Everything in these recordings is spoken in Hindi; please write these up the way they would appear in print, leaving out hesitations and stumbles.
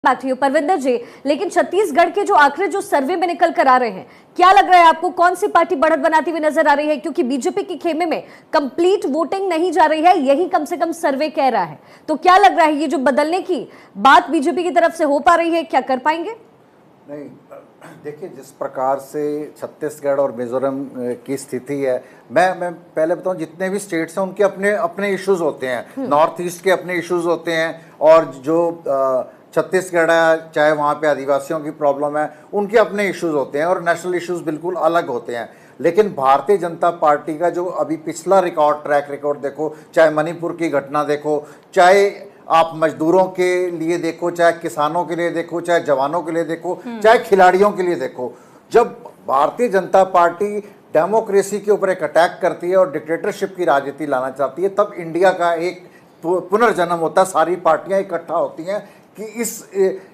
पार्टी हो परविंदर जी, लेकिन छत्तीसगढ़ के जो आंकड़े जो सर्वे में निकल कर आ रहे हैं, क्या लग रहा है आपको कौन सी पार्टी बढ़त बनाती हुई नजर आ रही है? क्योंकि बीजेपी के खेमे में कंप्लीट वोटिंग नहीं जा रही है, यही कम से कम सर्वे कह रहा है। तो क्या लग रहा है ये जो बदलने की बात बीजेपी की तरफ से हो पा रही है, क्या कर पाएंगे? नहीं, देखिए जिस प्रकार से छत्तीसगढ़ और मिजोरम की स्थिति है, मैं पहले बताऊं, जितने भी स्टेट्स हैं उनके अपने अपने इश्यूज होते हैं। नॉर्थ ईस्ट के अपने इश्यूज होते हैं, और जो छत्तीसगढ़ है, चाहे वहाँ पे आदिवासियों की प्रॉब्लम है, उनके अपने इश्यूज होते हैं, और नेशनल इश्यूज बिल्कुल अलग होते हैं। लेकिन भारतीय जनता पार्टी का जो अभी पिछला ट्रैक रिकॉर्ड देखो, चाहे मणिपुर की घटना देखो, चाहे आप मजदूरों के लिए देखो, चाहे किसानों के लिए देखो, चाहे जवानों के लिए देखो, चाहे खिलाड़ियों के लिए देखो, जब भारतीय जनता पार्टी डेमोक्रेसी के ऊपर एक अटैक करती है और डिक्टेटरशिप की राजनीति लाना चाहती है, तब इंडिया का एक पुनर्जन्म होता है। सारी पार्टियां इकट्ठा होती हैं कि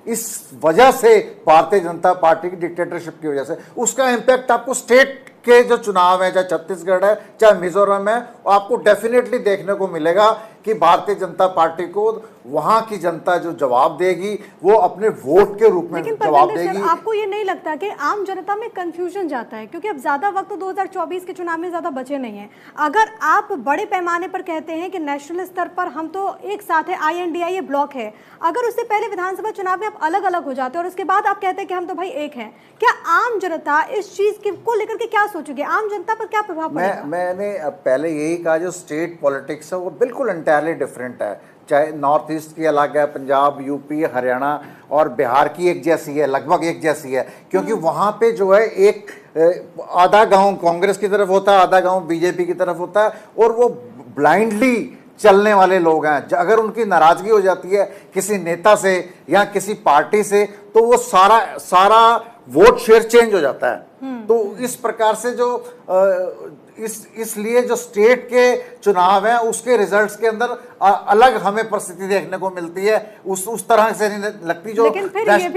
इस वजह से, भारतीय जनता पार्टी की डिक्टेटरशिप की वजह से, उसका इम्पैक्ट आपको स्टेट के जो चुनाव है, चाहे छत्तीसगढ़ है चाहे मिजोरम है, आपको डेफिनेटली देखने को मिलेगा कि भारतीय जनता पार्टी को वहां की जनता जो जवाब देगी वो अपने वोट के रूप में जवाब देगी। आपको ये नहीं लगता कि आम जनता में कंफ्यूजन जाता है, क्योंकि अब ज्यादा वक्त तो 2024 के चुनाव में ज्यादा बचे नहीं है। अगर आप बड़े पैमाने पर कहते हैं कि नेशनल स्तर पर हम तो एक साथ है, INDIA ब्लॉक है, अगर उससे पहले विधानसभा चुनाव में आप अलग अलग हो जाते हैं और उसके बाद आप कहते हैं कि हम तो भाई एक हैं, क्या आम जनता इस चीज को लेकर के क्या सोचेगी? आम जनता पर क्या प्रभाव पड़ेगा? मैंने पहले यही कहा, जो स्टेट पॉलिटिक्स है वो बिल्कुल एंटायरली डिफरेंट है। चाहे नॉर्थ ईस्ट की अलग है, पंजाब, यूपी, हरियाणा और बिहार की एक जैसी है, लगभग एक जैसी है, क्योंकि वहाँ पे जो है एक आधा गांव कांग्रेस की तरफ होता है, आधा गांव बीजेपी की तरफ होता है, और वो ब्लाइंडली चलने वाले लोग हैं। अगर उनकी नाराजगी हो जाती है किसी नेता से या किसी पार्टी से, तो वो सारा वोट शेयर चेंज हो जाता है। तो इस प्रकार से जो इसलिए जो स्टेट के चुनाव हैं उसके रिजल्ट्स के अंदर अलग हमें परिस्थिति देखने को मिलती है, उस तरह से नहीं लगती जो।